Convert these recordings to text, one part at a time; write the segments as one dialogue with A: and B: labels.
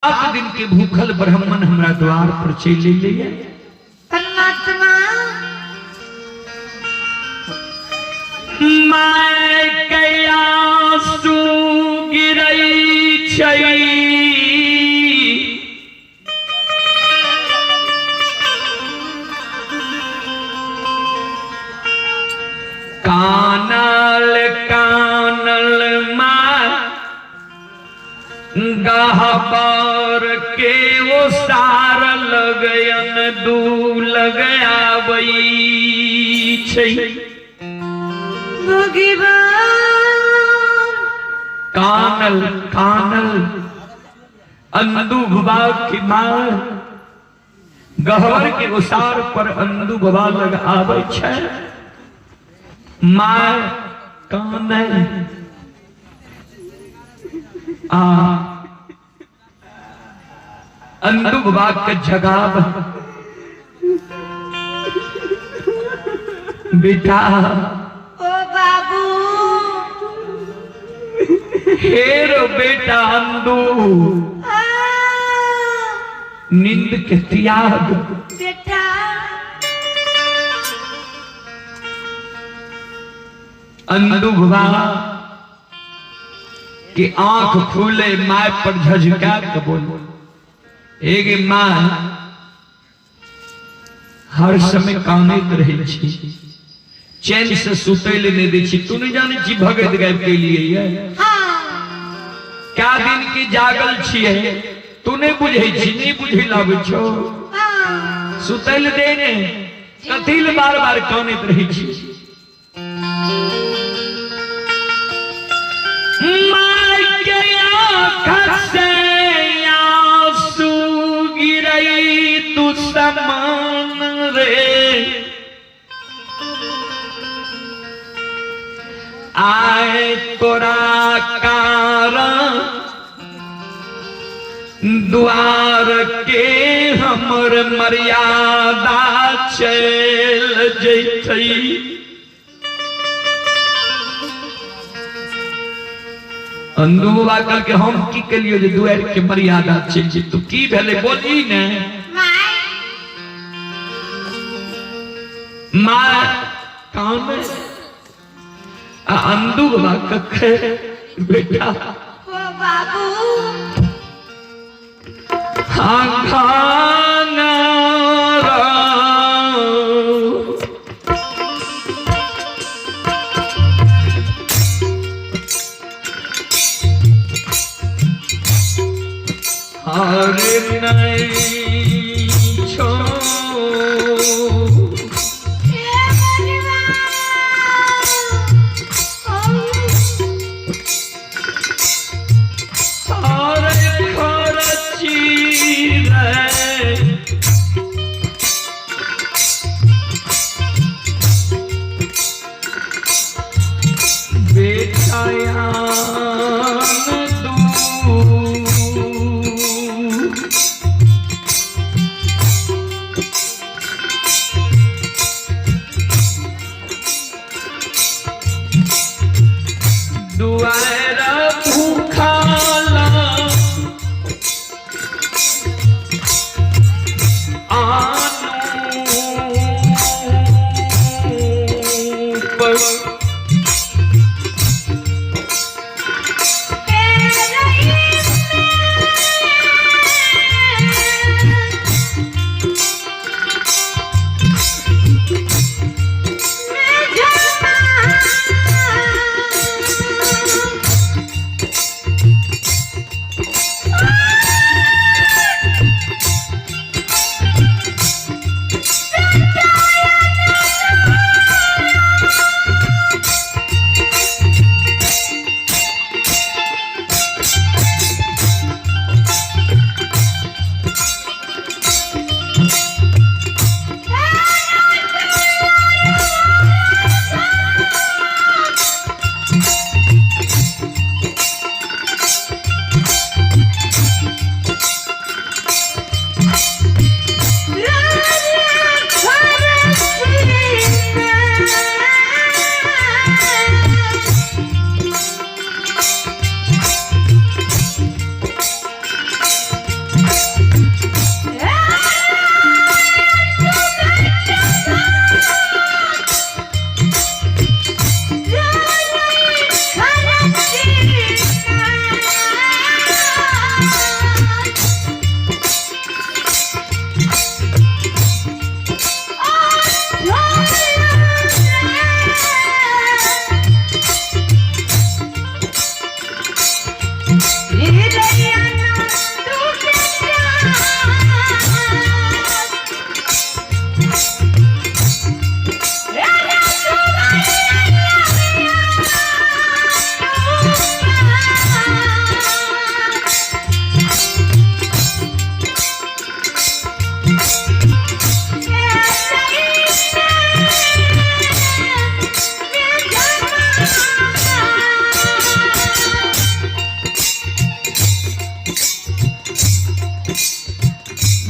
A: सात दिन के भूखल ब्राह्मण हमरा द्वार पर चले लिए।
B: परमात्मा
A: मैं कया सु गिरई छई कानल कानल मार गहबर के वो सार लगयन दू लगया वही छई कानल कानल अंधु भवा की मार गहवर के उसार पर अंधु भवा लग आवे छे मार कानल अंधु भवा के जगाब बेटा
B: ओ बाबू
A: हेरो बेटा अंधु नींद के त्याग
B: बेटा
A: अंधु भवा कि आंख खुले माय पर झझका के बोल एक मां हर समय कानैत रहे छी चैन से सुतैले नहीं दै छी। तू नहीं जाने छी भगत गायब के लिए ये क्या दिन की जागल छिए तू नहीं बुझे छी नहीं बुझे लागे छो सुतैले दे ने कथिल बार बार कानैत रहे छी। समान रे आए तोरा कारण द्वार के हमर मर्यादा चल जैतई। अंधुआ कल के हम की कलियो जे द्वार के मर्यादा चल जे तू की भेले बोली ने मां काम अंधु भवा कखे बेटा
B: ओ बाबू
A: हाँ खाना हरे नहीं छो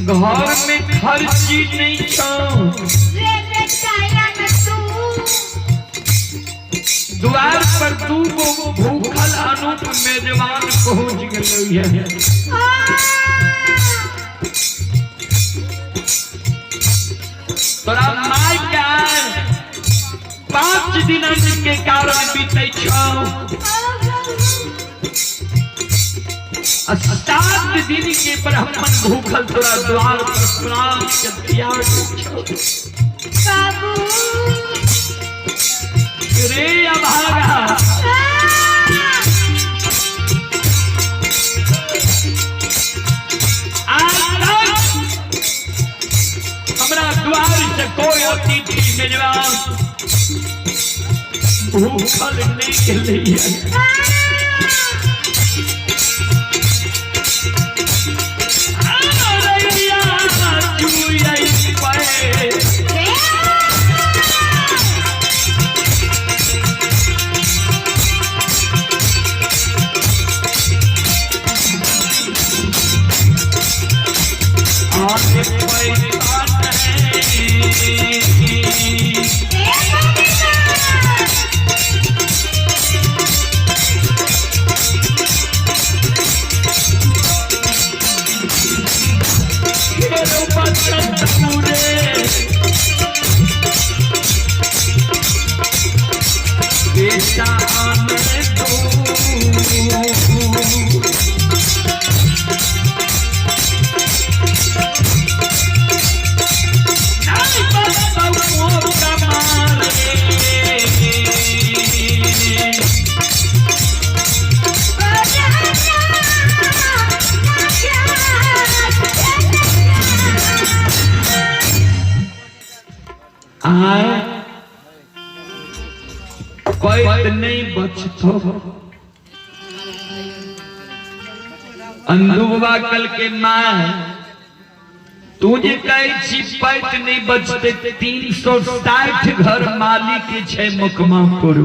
A: घर में खर्ची नहीं छो
B: रे बेटा तू
A: द्वार पर तू भूखल अनूप मेजबान पहुंच गए तोरा माय क्या 5 दिन के कारण बीते छो 7 दिन के ब्राह्मण भूखल तोरा द्वार पर प्राण के त्याग छो
B: बाबू
A: रे अभागा हमरा द्वार से कोई अतिथि मेजबान भूखल नहीं के लिए कोई नहीं बचतो अंधुबा कल के माँ तुझे कही पैत नहीं बचते 360 घर मालिक के छे मुकमापुर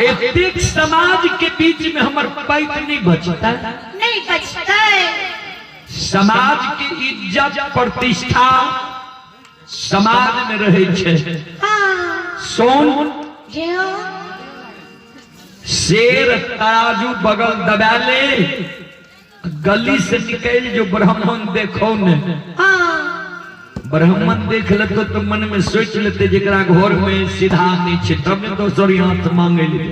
A: एतिक समाज के बीच में हमार पैत नहीं बचता समाज की इज्जत प्रतिष्ठा समाज में रहे छे सोन शेर तराजू बगल दबाले गली से निकल जो ब्राह्मण देखो ने ब्राह्मण देख लेते तो मन में सोच लेते जरा घर में सीधा नहीं छे तब ने दोसर हाथ मांगे ले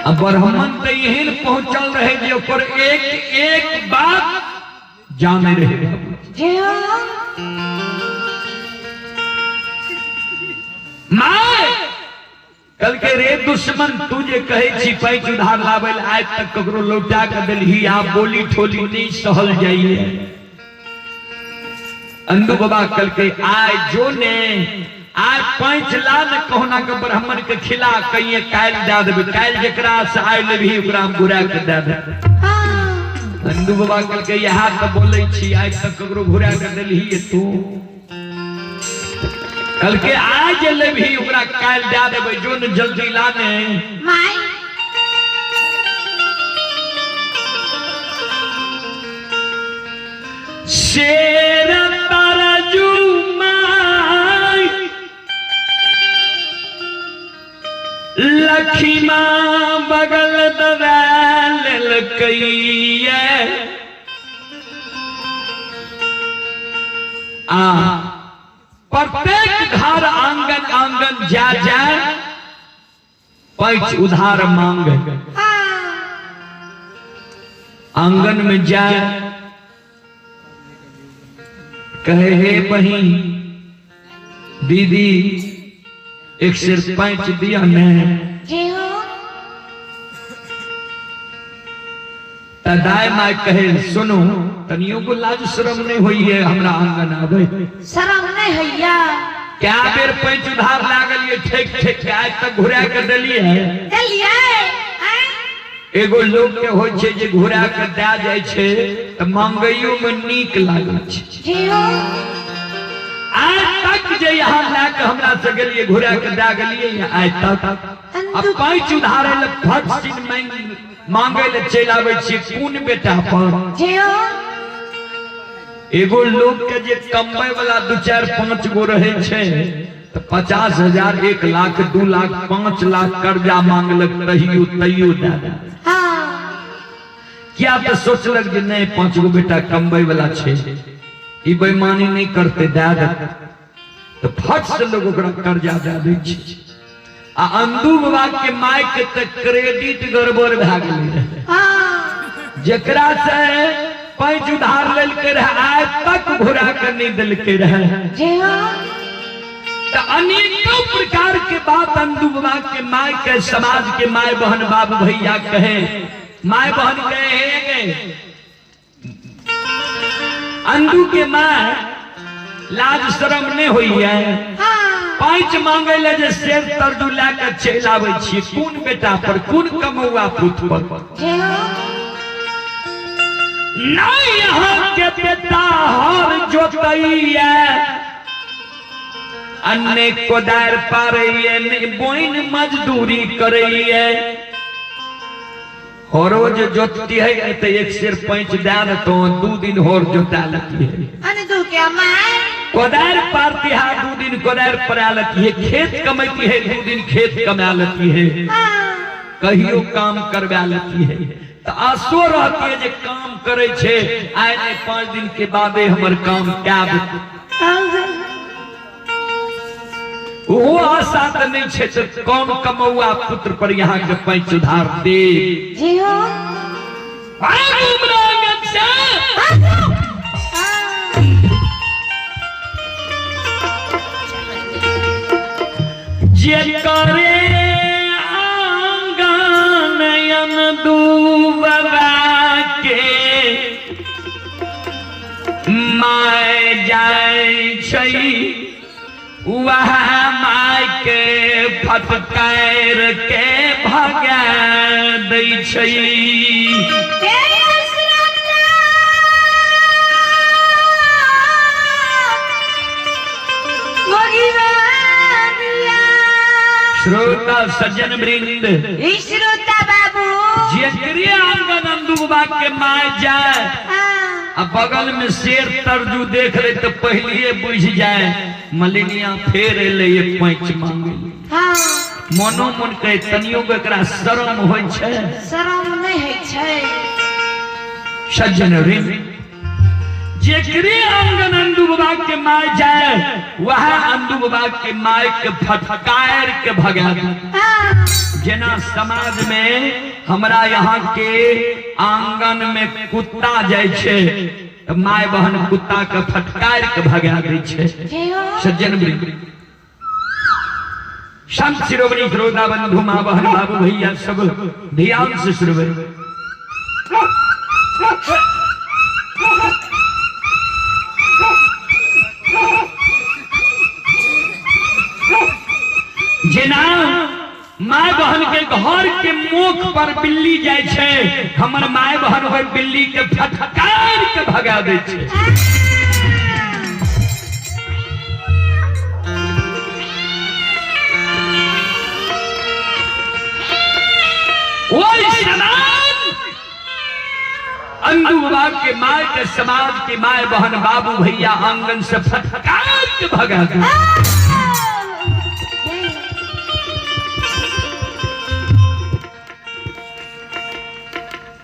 A: अब ब्राह्मण तो यही पहुंचल रहे जो पर एक एक बात जाने रहे माय कल के रे दुश्मन तुझे कहे छी पैच उधार लावेल आज तक ककरो लौटा के देलही आप बोली ठोली नहीं सहल जाइए अंधु बाबा कल के आय जो ने आज 5 लाख कहना के ब्राह्मण के खिला कहिए काल दे देबे काल जेकरा से आइल भी ओकरा हम घुरा के दे दे अंधु बाबा कल के यहाँ तो बोले छी आज तक ककरो घुरा के देलही तू कल के आज ले भी ओकरा काल दे देबे जो न जल्दी लाने
B: माय
A: शेर तरजू माय लखीमा बगल दवाल कइए प्रत्येक घर आंगन आंगन जा जाए पैच उधार मांग आंगन में जाए कहे हे बहन दीदी एक सिर 5 दिया ने दाई माई कहे सुनो तनियो को लाज शर्म नहीं हुई है हमरा आंगन आवे
B: शर्म नहीं हैया
A: क्या बेर 5 उधार लागल ये ठीक ठीक आज तक घुरा के देलिए एगो लोग के होय छे जे घुरा के दे जाय छे त मांगइयो में नीक लागै छे आज तक जे यहाँ लाके हमरा से गेलिए घुरा के दे गेलिए आज तक अब 5 उधार ले फट सिन मांग मांगे ले चल आवे छी कोन बेटा पर
B: जियो
A: एगो लोग के जे कमाए वाला 2 4 5 गो रहे छे तो 50,000 1 लाख 2 लाख 5 लाख कर्जा मांगलक तहियो तैयो दे
B: हाँ
A: क्या तो सोचलक जे नहीं 5 गो बेटा कमाए वाला छे ई बेईमानी नहीं करते दे तो फट से लोग ओकरा कर्जा दे दै छै आ अंदू बाबा के माय के त क्रेडिट गड़बड़ भ गेलै
B: हाँ
A: जेकरा से पैंच उधार लेलके रहे आज तक घुरा के नहीं दिलके रहे
B: जियो
A: तो अनेकों प्रकार के बात अंदू बाबा के माय के समाज के माय बहन बाबू भैया कहे माय बहन कहे अंदू के माय लाज शरम नहीं हुई है
B: हाँ
A: पैंच मांगे ले जे शेर तरजू लेके चल आवे छी कोन बेटा पर कोन कमौआ पुत पर
B: जियो
A: नहीं यहाँ के बेटा हर जोतैया अन्य कोदार पारैया नहीं बोइन मजदूरी करैया और रोज जोतती है तो एक सिर पैंच दे तो 2 दिन और जोता लेती है
B: अने तू क्या माय
A: कोदार पारती है 2 दिन कोदार परा लेती है खेत कमाती है 2 दिन खेत कमा लेती है
B: हाँ
A: कहियो काम करवा लेती है तो आसो रहती है जे काम करे छे आए नहीं 5 दिन के बादे हमर काम क्या वो आशा तो नहीं छे तो कौन कमौआ पुत्र पर यहाँ के पैंच उधार दे
B: जियो
A: जे करे आंगन दूबवा के माय जाय छै वह माय के फटकार के भगा दै छै श्रोता सज्जन वृंद
B: श्रोता बाबू
A: जेकरे आंगन अंदुबा के माय जाए अब बगल में शेर तरजू देख ले तो पहले बुझ जाए मलिनिया फेर ले पैंच मांगे
B: हाँ
A: मनो मन कहे तनियो एकरा शरम होय छै
B: शरम नहीं है छै
A: सज्जन वृंद जेकरे आंगन अंदुबा के माय जाए वह अंदुबा के माय के फटकार के भगा दे
B: हाँ
A: जेना समाज में हमरा यहाँ के आंगन में कुत्ता जाय छे तो माय बहन कुत्ता के फटकार के भगा दै छे
B: जियो
A: सज्जन वृंद संत शिरोमणि श्रोता बंधु माँ बहन बाबू भैया सब ध्यान से सुनबे जेना माय बहन के घर के मुख पर बिल्ली जाय छे हमर माय बहन होय बिल्ली के फटकार के भगा दै छे ओई समान अंदुबा के माय के समाज के माय बहन बाबू भैया आंगन से फटकार के भगा दै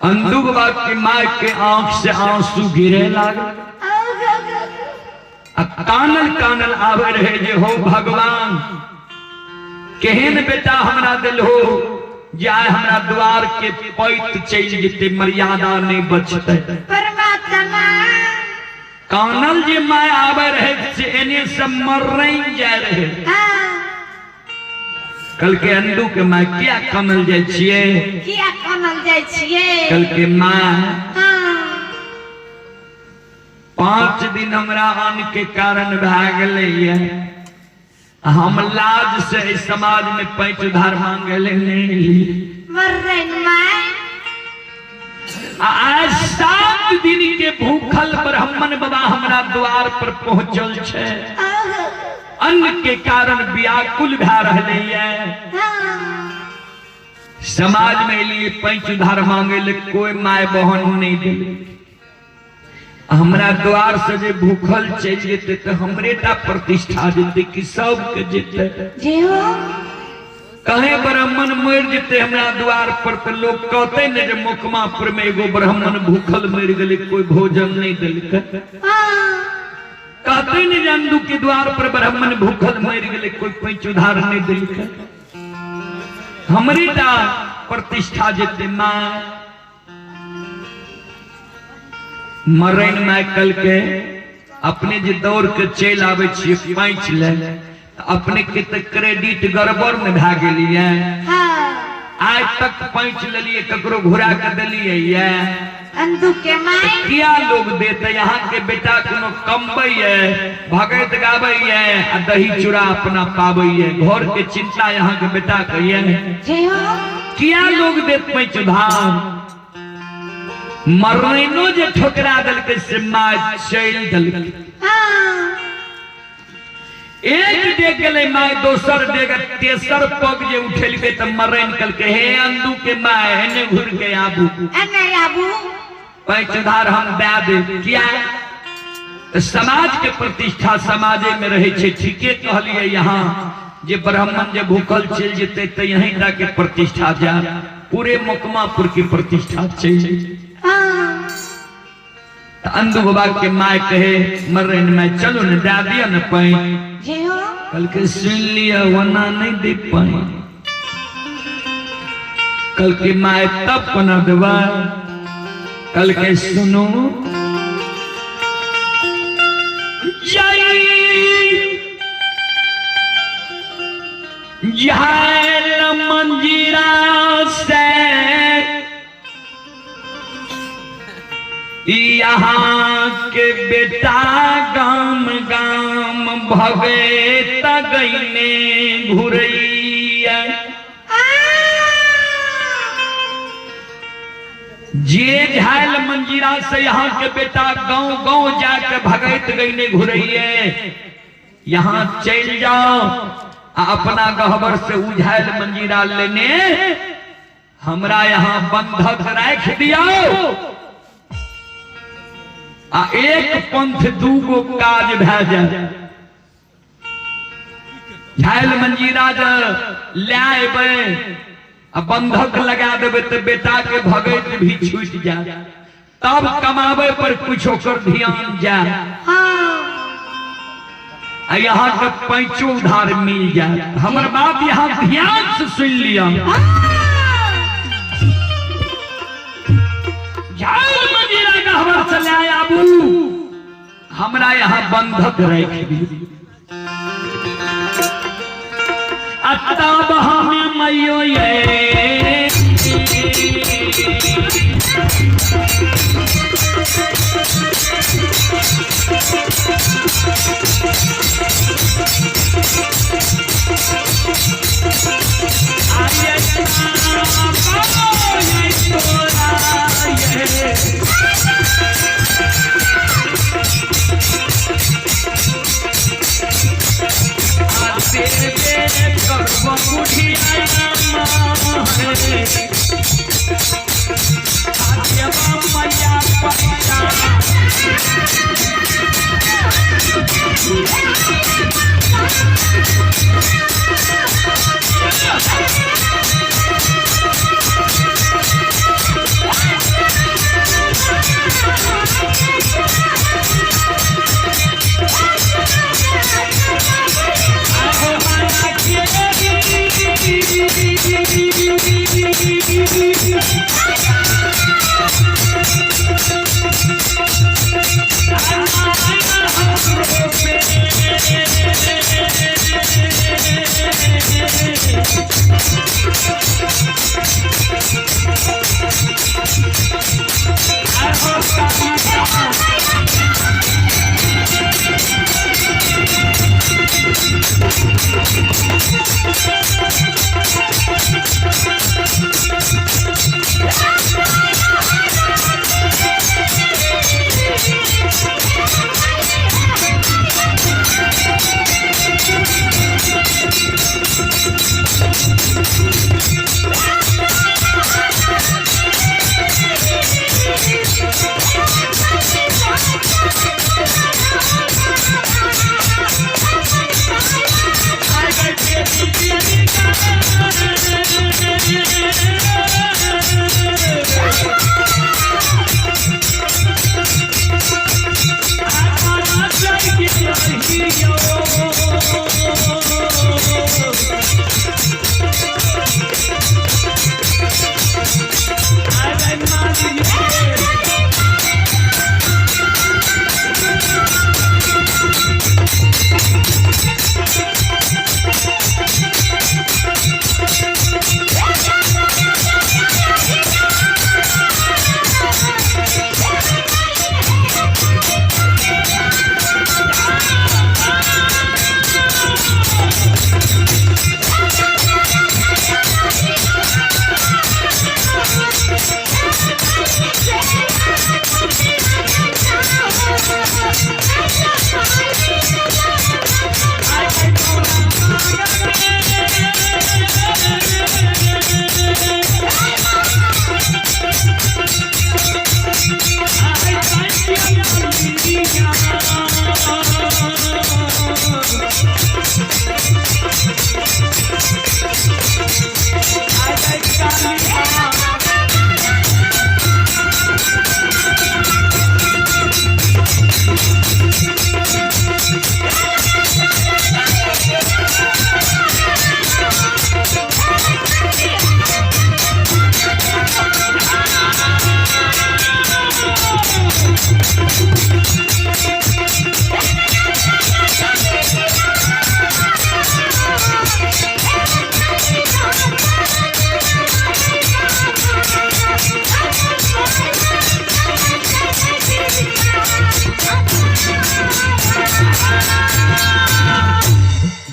A: अंदुबा की माय के आंख से आंसू गिरे लागल कानल कानल आवे रहे जे हो भगवान केहन बेटा हमरा दिल हो जाए हमरा द्वार के पैत चल जेते मर्यादा नहीं बचते
B: परमात्मा
A: कानल जे माय आवे रहे से एने से मरई जाए रहे कल के अंदू के माय क्या कमल जाय छिए
B: किया कमल जाय छिए
A: कल के माय
B: हाँ
A: 5 दिन हमरा अन्न के कारण भाग गए हम लाज से इस समाज में पैंच उधार मांगे
B: मर रहे माय
A: आज 7 दिन के भूखल ब्राह्मण बाबा हमरा द्वार पर पहुंचल छे अन्न के कारण व्याकुल भा रहले समाज में लिए पैंच उधार मांगे ले कोई माय बहन नहीं दिले। हमरा द्वार से जे भूखल चल जेते तो हमरे टा प्रतिष्ठा जेते कि सब के जेते
B: जी हो
A: कहे ब्राह्मण मर जेते हमरा द्वार पर तो लोग कहते ने जे मुकमापुर में एगो ब्राह्मण भूखल मर गेले कोई भोजन नहीं दिलक। कहते ने जानदू के द्वार पर ब्राह्मण भूखल मर गेले कोई पैंच उधार नहीं दिलक। हमरे टा प्रतिष्ठा जेते मां मरैन माय कल के अपने जे दौड़ के चल आवे छी पैंच ले अपने के त क्रेडिट गड़बड़ में भा गेलिए। आज तक पैंच लेलिए ककरो घुरा के देलिए ये
B: अंधु के माय
A: किया लोग देते यहाँ के बेटा कोनो कमबै है भगत गाबै है आ दही चूड़ा अपना पाबै है घर के चिंता यहाँ के बेटा कहिए
B: जी हो
A: किया लोग देत पैंच उधार। मरैनो जे ठोकरा दल के से माय चल दल एक दे गेले माय दोसर देगा तेसर पग जे उठेलके त मरैन कल के हे अंदू के माय एने घुर के आबू
B: एने आबू
A: पैंच उधार हम दे दे किया समाज के प्रतिष्ठा समाजे में रहे छे। ठीके कहलिए यहाँ जे ब्राह्मण जे भूखल चल जेते त यहीं ता के प्रतिष्ठा जा पूरे मुकमापुर की प्रतिष्ठा चाहिए। अंधु बाबा के माय कहे मरैन में चलो न दे दिया न पैंच
B: जी हो
A: कल के सुन लिया वरना नहीं दे पाए। कल के माय तब बना देवा कल के सुनो जय मंजीरा से यहाँ के बेटा गाम गाम भगे तगैने घुरैया जे झायल मंजीरा से यहाँ के बेटा गांव गांव जाके भगैत गईने घुरैये यहाँ चल जाओ अपना गहबर से उझायल मंजीरा लेने हमरा यहाँ बंधक रख दिया आ एक पंथ दूगो काज भे जाए। झायल मंजीरा ले आबे आ बंधक लगा देवे तो बेटा के भगत भी छूट जाए तब कमावे पर कुछ ओकर ध्यान जाए आ यहाँ के पैंचो उधार मिल जाए। हमर बात यहाँ ध्यान से सुन लिया। झायल मंजीरा का हमर चले आबू हमरा यहाँ बंधक रख दी तब हमें मैयो ये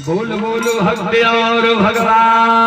A: बोल बोल भक्त और भगवान